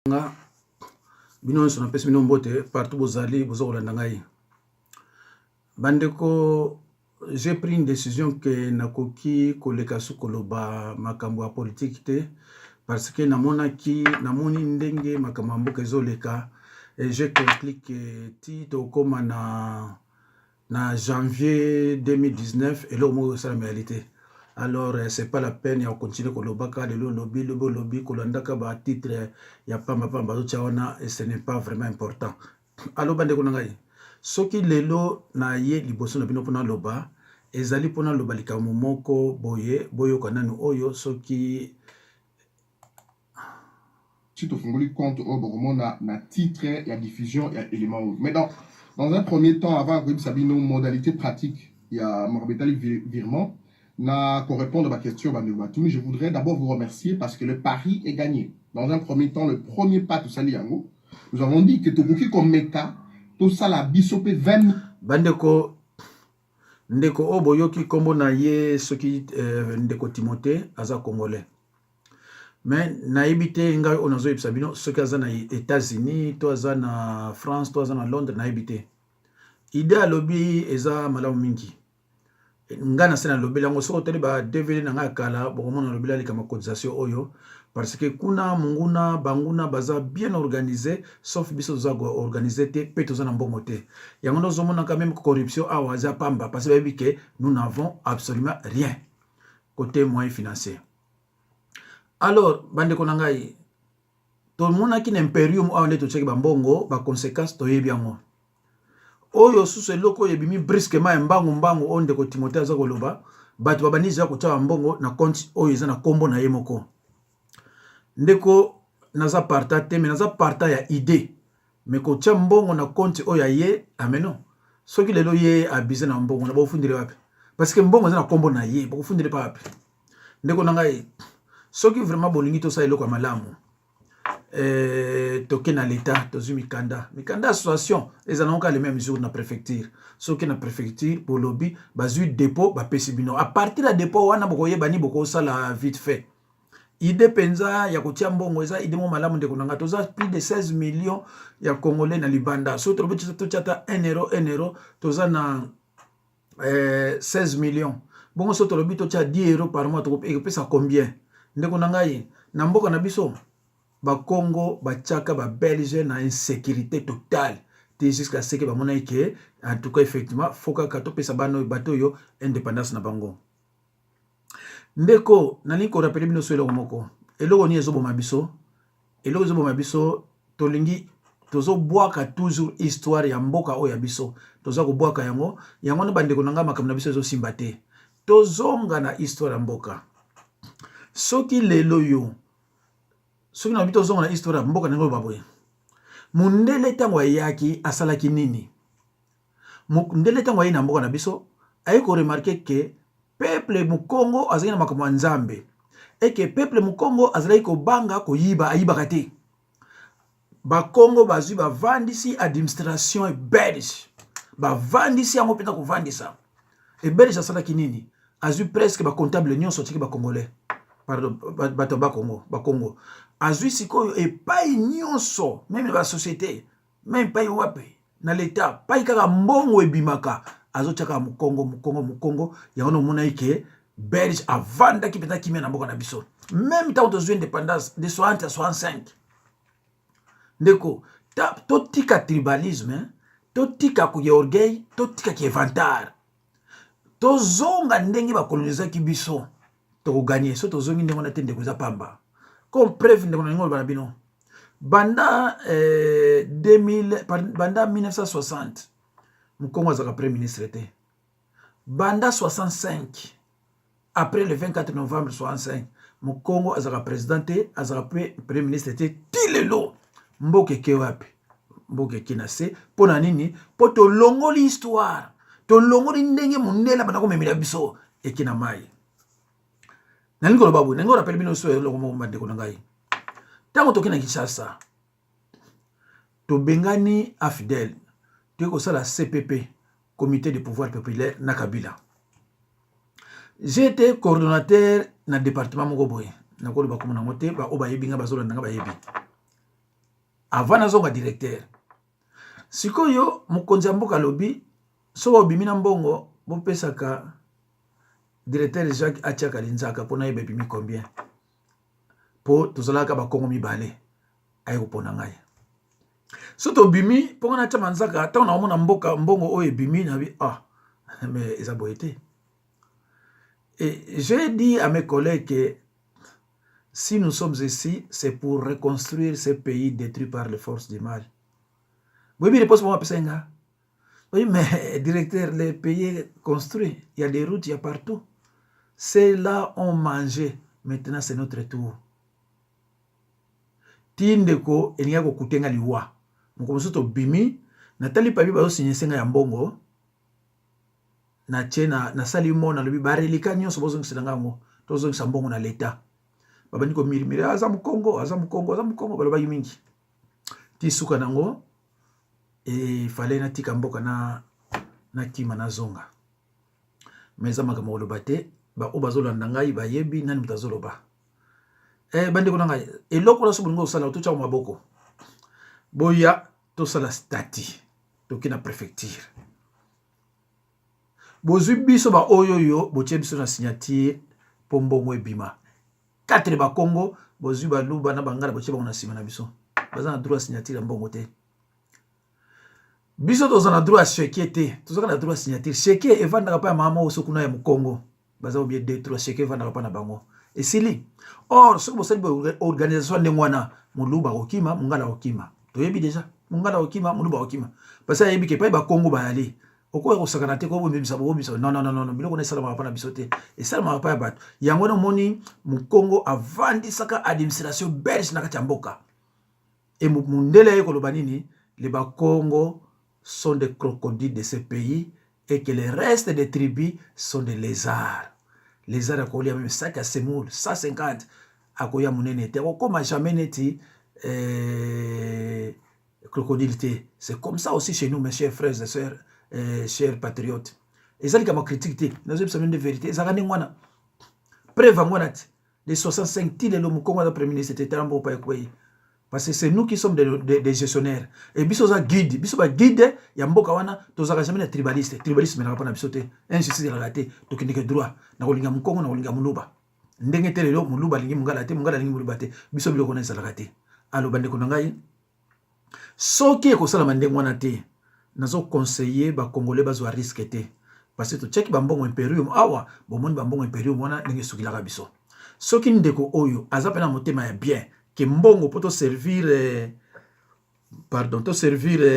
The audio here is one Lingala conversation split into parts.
nga bino nyonso napesi bino mbote partout bozali bozokolanda ngai bandeko. J'ai pris une décision que nakoki koleka su koloba makambo ya politique te parce que namoni ndenge makambo ya mboka ezoleka et je complique ti tokoma na janvier 2019 et là moi ça la réalité. Alors c'est pas la peine ya continuer kolobaka lelo lobby kolandaka ba titre ya pamba wana et ce n'est pas vraiment important. Alors bandeko na ngai soki lelo na ye liboso na bino pona loba ezali pona loba likambo moko boyo kananu oyo soki si tu fais compte au na titre ya diffusion ya élément. Mais dans un premier temps avant que Sabino modalité pratique il y a Morbetali virement pour répondre à ma question je voudrais d'abord vous remercier parce que le pari est gagné. Dans un premier temps, le premier pas tout ça nous avons dit que tout comme méta tout ça la bisopé 20 bandeko ndeko oboyoki kombo na ye soki ndeko Timothée aza congolais. Mais nayebi te ngai oyo nazoyebisa bino soki aza na États-Unis to aza na France to aza na Londres nayebi te. Ide alobi eza malamu mingi nga na sena lobeli yango soki otali ba DVD na ngai kala bokomona lobeli alika ma cotisation oyo parce que kuna munguna banguna baza bien organisé sauf biso toza organisé te pe toza na mbongo te yango nozomona quand même corruption awa aza pamba parce que bayebi ke nous n'avons absolument rien côté moyen financier. Alors bandeko na ngai tomonaki na imperium awa nde totiaki bambongo baconséquence toyebi yango oyo susu eloko yebimi brusquement mbangu oyo ndeko Timothée aza koloba bato babandisi ya kotia bambongo na compte oyo eza na kombo na ye moko ndeko naza parta te me naza parta ya idée me kotia mbongo na compte oyo ya ye ameno soki lelo ye abize na mbongo na bofundile wapi parce que mbongo eza na kombo na ye bofundile pa wapi ndeko na ngai soki vraiment bolingi tosala eloko ya malamu toke na l'état tozwi mikanda association ezala nonka le même jour na préfecture soki na préfecture bolobi bazwi dépôt bapesi bino à partir ya dépôt wana bokoyebani bokosala vite fait ide penza ya kotia mbongo eza ide mo malamu ndeko na nga toza plus de 16 millions ya congolais na libanda so tolobi totiata 1 euro toza na 16 millions bongo so tolobi totia 10 euros par mois tokopesa combien ndeko na ngai na mboka na biso Congo, Tchaka, Belge, na insécurité totale. Jusqu'à ce que bamona que en tout cas effectivement faut que kato pesa bano bato yo indépendance na bango. Ndeko nani ko rappeler bino so eloko moko. Eloko ni ezobo mabiso. Eloko ezobo mabiso tolingi tozo boaka toujours histoire ya mboka oyo ya biso. Tozo ko boaka yango na bandeko nanga makambo na biso ezo simba te. Tozonga na histoire ya mboka. Soki lelo yo soki na bito zonga na histoire mboka nango baboye mundele tango ayaki asalaki nini mundele tango ayi na mboka na biso ayi ko remarquer que peuple mu Congo azali na makambo ya nzambe et que peuple mu Congo azali ko banga ko yiba ayibaka te ba Congo bazwi ba vandisi administration belge ba vandisi yango peta ko vandisa et belge asalaki nini azwi presque ba comptable nyonso tiki ba congolais pardon bato ba Congo azui sikoyo epai nyonso même la société même pas wapi na l'état pas kaka mbongo ebimaka azotiaka mu Congo yango no mona ike belge avanda ki peta kimia na mboka na biso même tant aux indépendance de 60 à 65 ndeko totika tribalisme totika ku orgueil totika ki vantar tozonga ndenge ba colonisaki biso to gagner so tozongi ndenge na tende kuza pamba comme preuve ndeko na ngolo bino banda 1960 Mukongo azaka premier ministre te banda 65 après le 24 novembre 65 Mukongo azaka président te azaka premier ministre te tilelo mboke ke wapi mboke kinase pona nini poto longoli histoire to longoli ndenge mundela bana ko memela biso ekina mai Nangolo babu, nango rappelle bino so eloko mo bandeko na ngai. Tango toki na Kinshasa, to bengani afidèle, to ko sala CPP, Comité de pouvoir populaire na Kabila. J'ai été coordonnateur na département moko boye. Nakolo ba komona ngote ba oba yebinga bazolo nanga ba yebi. avant nazonga directeur sikoyo mokonzi ya mboka lobi so obimi na mbongo bopesaka directeur Jacques atiaka linzaka pona yeba bimi combien po tozalaka bakongo mibale aye kopona ngai so tobimi mpongo na tia manzaka ntango na omona mboka mbongo oyo ebimi na bi mais eza boye te. Et j'ai dit à mes collègues que si nous sommes ici, c'est pour reconstruire ce pays détruit par les forces du mal. Oui, mais réponse pour moi, oui, mais directeur, les pays construits, il y a des routes, il y a partout. Ceux-là ont mangé. Maintenant, c'est notre tour. Tindeko, il y a beaucoup de liwa. Mon comme bimi, Nathalie Pabi ba signé senga ya mbongo. Na tchena na salimo na lobi barelika nyonso bozongi selanga ngo. Tozongi sa mbongo na leta. Babani ko mirimiri azamu Congo baloba yimingi. Ti suka nango e fallait na tika mboka na kima na zonga. Meza makambo loba te ba obazolanda ngai ba yebi nani mutazoloba. Bande ko ngai eloko na subungo sala to cha maboko. Boya to sala stati to kina préfecture. Bozwi biso ba oyoyo botie biso na signature pombongo ebima. 4 ba Congo bozwi ba luba na bangala botie bango na sima na biso. Baza na droit signature ya mbongo te. Biso toza na droit chèque te. Toza na droit signature. Chèque evanda pa mama osokuna ya Mukongo. Baza obie 2-3 chèque evanda pa na bango. Et sili. Or ce que vous organisation de mwana muluba okima mungala okima. Toyebi déjà mungala okima muluba okima. Parce que yebi ke pa ba Congo ba ali. Oko ko sakana te ko bombisa non biloko na sala mapa na bisote et sala mapa ya bato yango na moni mu Congo avandi saka administration belge na kati mboka et mundele ko loba nini les ba Congo sont des crocodiles de ce pays et que les restes des tribus sont des lézards. Lézards ko lia même sac à semoule 150 akoya munene te ko koma jamais neti crocodile te. C'est comme ça aussi chez nous mes chers frères et sœurs. Chers patriotes, et ça, c'est ma critique. Nous avons besoin de vérité. Ça, c'est moi. Preuve, moi, les 65 000 l'homme comme le Premier ministre était un bon pays. Parce que c'est nous qui sommes des gestionnaires. Et biso za guide, ya mboka wana, tozaka jamais des tribalistes. Tribalistes, mais n'a pas d'absoluté. Injustice de la gâté, donc il y a droit. Na kolinga mukongo, na kolinga muluba. Ndenge tele lo muluba lingi mungala lingi muluba te. Biso biloko na la gâté. Alo bande konangai. Soki ko sala mande mwana te. Nazo conseiller ba congolais bazo risque te parce que to check ba mbongo imperium awa bomoni ba mbongo imperium wana ndenge sukila ka biso soki ndeko oyo azapena motema ya bien que mbongo poto servir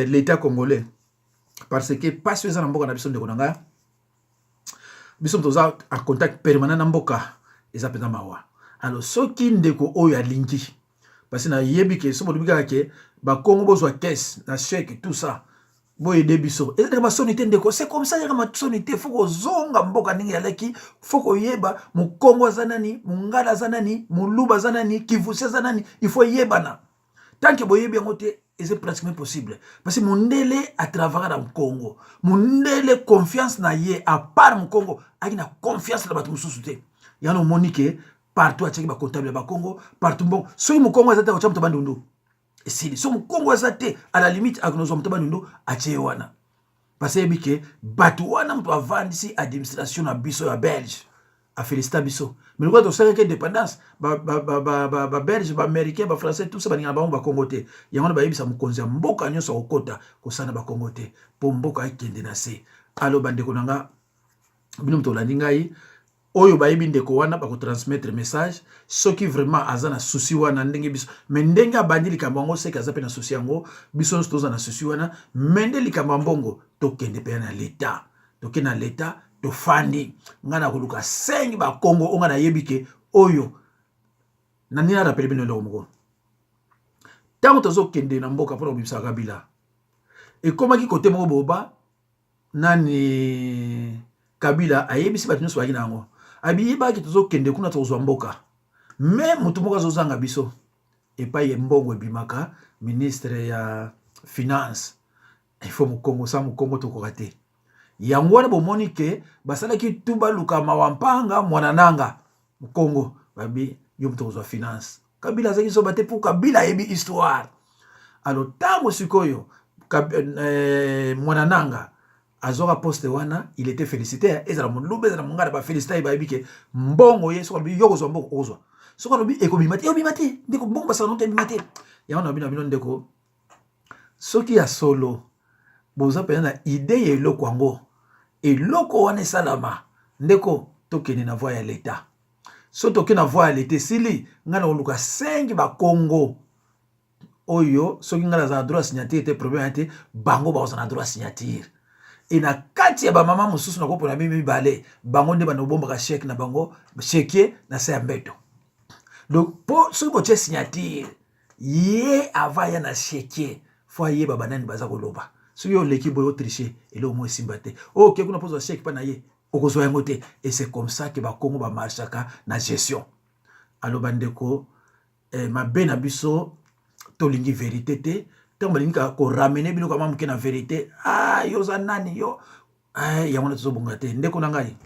l'état congolais parce que pas sur na mboka na biso ndeko nanga biso toza en contact permanent na mboka ezapena mawa alors soki ndeko oyo alingi parce na yebi ke so bodubika ke ba Congo bozwa caisse na chèque tout ça. Boye debiso. Et ma sonité ndeko. C'est comme ça ma sonité. Faut que zonga mboka ningi aleki. Faut que yeba mu Congo zanani, mu Ngala zanani, mu Luba zanani, Kivuse zanani. Il faut yeba na. Tant que boye bien côté, c'est pratiquement possible. Parce que mon délai à travailler dans le Congo. Mon délai confiance na ye à part mon Congo. Aïe na confiance là bas tout sous-souté. Yano monique partout à checker ba comptable ba Congo. Partout bon. Soy mon Congo zata ocham tabandundu. Et si son Congo azate à la limite avec nos hommes tabanundo a tchewana parce que batouana mto avandi administration na biso ya belge a féliciter biso mais quoi to sait que dépendance ba belge ba américain ba français tout ça ba ninga ba Congo te yango ba yebisa mukonzi ya mboka nyonso okota ko sana ba Congo te po mboka ikende na se alo bande konanga bino mto landingai oyo bayebi ndeko wana bako transmettre message soki vraiment azana souci wana ndenge biso mais ndenge abandi likambo ngo seka azape na souci yango biso toza na souci wana mende likambo mbongo tokende pe na l'état tokende na l'état to fandi ngana koluka 5 ba Congo onga na yebike oyo na nina rappelle bino lo moko tango tozo kende na mboka pour obisa Kabila et comment ki côté moko boba nani Kabila ayebisi batu nyonso bakina yango abi ba ki tozo kende kuna tozo mboka mais mutu moko zozanga biso et pas ye mbongo ebimaka ministre ya finance il faut mu Congo to kokate yango wana bomoni ke basala ki tuba luka mawampanga mwanananga mu Congo babi yo mutu tozo finance Kabila zaki so bate pour Kabila ebi histoire alors tango sikoyo mwanananga azoka poste wana il était félicité ezala mulube ezala mungala ba félicité ba bike mbongo ye soko bi yoko zo mbongo ozwa soko lobi ekobimati obimati ndeko bongo basa no te bimati ya wana bino ndeko soki ya solo boza pena na idée ya eloko yango eloko wana esalama ndeko tokende na voie ya l'État so tokende na voie ya l'État sili nga na oluka 5 ba Congo oyo soki nga na droit signature te problème te bango ba na droit signature et na kati ya ba mama mususu na kopona mimi bale bango nde bana bomba ka chèque na bango chèque na sa mbeto donc po soki bo che signature ye ava ya na chèque fo ye baba nani baza koloba so yo l'équipe boyo tricher et le mo simbate OK kuna pose chèque pa na ye okozwa yango te et c'est comme ça que ba Congo ba marchaka na gestion alo bandeko ma bena biso tolingi vérité te tant balingi ko ramener bino kama mke na vérité yo za nani yo yango na tozobonga te ndeko na ngai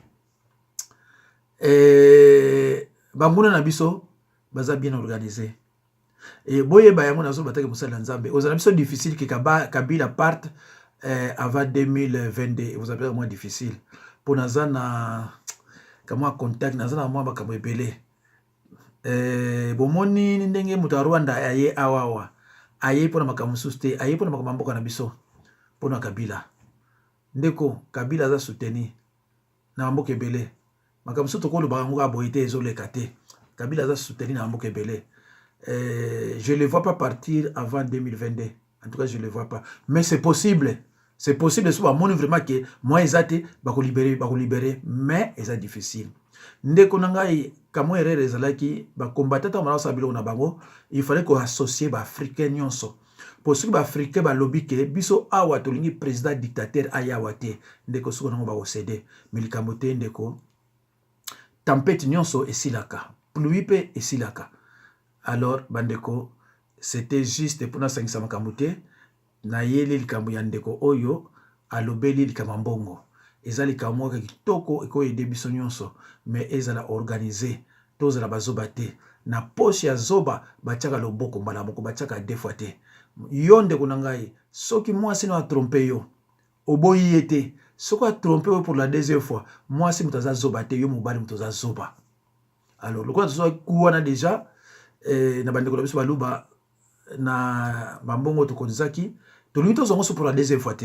banguna na biso baza bien organisé et boye ba yango na zo batake musala nzambe ozana biso difficile que Kabila parte avant 2022 vous avez moins difficile pour nazana kama contact nazana moi makambo ebele bomoni ndenge muta Rwanda aye awawa aye pona makambo suste aye pona makambo mboka na biso pona Kabila ndeko Kabila za soutenir na mboka ebele makambo suto ko lo bango aboyite ezoleka te Kabila za soutenir na mboka ebele je le vois pas partir avant 2022 en tout cas je le vois pas mais c'est possible soit mon vraiment que moi ezate ba ko libérer mais eza difficile ndeko na ngai kamo erreur ezalaki ba combattant mala sabilo na bango il fallait ko associer ba africain nyonso pour ceux ba africain ba lobby ke biso awa tolingi président dictateur ayawa te ndeko soko nango ba océder milikambo te ndeko tempête nyonso esilaka pluie pe esilaka alors bandeko c'était juste pour na sangisa makambo te na yeli likambo ya ndeko oyo alobeli likambo mbongo ezali likambo ka kitoko eko ede biso nyonso mais ezala organisé tozala bazoba te na poche ya zoba batiaka loboko mbala moko batiaka deux fois te yo ndeko na ngai soki mwasi no a trompé yo oboyi ete soki a trompé yo pour la deuxième fois mwasi mutaza zoba te yo mobali mutaza zoba alors lokola tozoa kuwana déjà na bandeko na biso baluba na bambongo tokonzaki tolingi tozongo so pour la deuxième fois te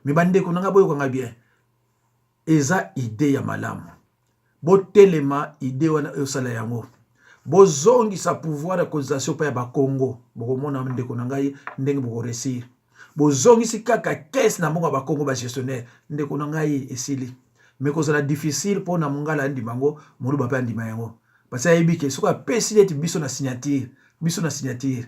mais bandeko nanga boyo kanga bien eza idée ya malamu botelema idée wana osala yango bozongisa pouvoir ya cotisation pa ya bakongo bokomona ndeko na ngai ndenge bokoresir bozongisi kaka caisse na mbongo ya bakongo bagestionnaire ndeko na ngai esili mais kozala difficile mpo na mongala andima yango moluba mpe andima yango parce que ayebi ke soki apesi neti biso na signature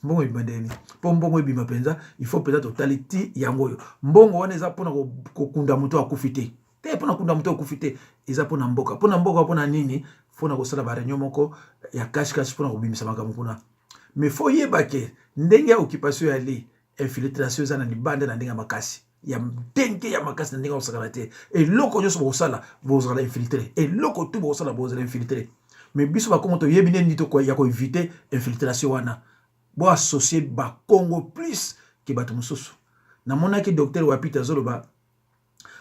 mbongo ebimandeni mpo mbongo ebima mpenza il faut peut-être totali ti yango oyo mbongo wana eza mpona kokunda moto akufi te te mpona kunda moto akufi te eza mpona mboka mpona nini mpona kosala bareunion moko ya cache mpona kobimisa makambo kuna mais fo yeba ke ndenge ya occupation ya li infiltration eza na libanda na ndenge ya makasi ya ndenge ya makasi na ndenge osakana te eloko nyonso bokosala bozala infiltré eloko tu bokosala bozala infiltré mais biso bakongo toyebi nini ya koevite infiltration wana bo associer ba Congo plus que bato mususu na monaki docteur wapita zoloba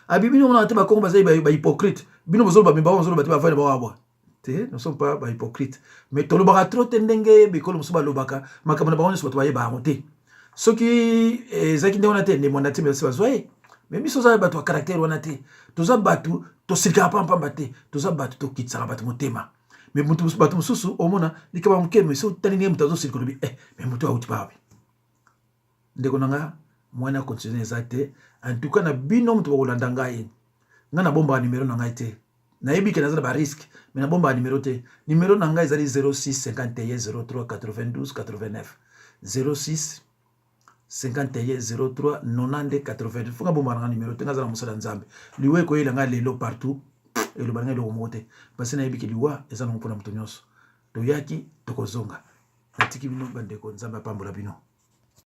abibino on a te ba Congo bazai ba hypocrite bino bozoloba mimba bozoloba te ba vana ba wa te ne sont pas ba hypocrite mais tolobaka trop tendenge bikolo musuba lobaka makambo na bango so bato baye ba ngote soki ezaki nde wana te ne mwana te mais bazwaye mais biso za bato caractère wana te toza bato to sirika pamba te toza bato to kitsa bato motema mais mutu bato mususu omona likaba mukeme so tani ne mutazo sirikolobi mais mutu auti bawe ndeko nanga mwana continuer ezate en tout cas na bino mutu bakolanda ngai nga na bomba numéro na ngai te nayebi ke nazala ba risque mais na bomba numéro te numéro na ngai ezali 06 51 03 92 89 06 51 03 90 80 funga bomba na numéro te ngazala musala nzambe liwe ko yela nga lelo partout et le bangai lo mote parce na yebiki liwa eza na mpona muto nyonso toyaki tokozonga atiki bino bandeko nzambe apambola bino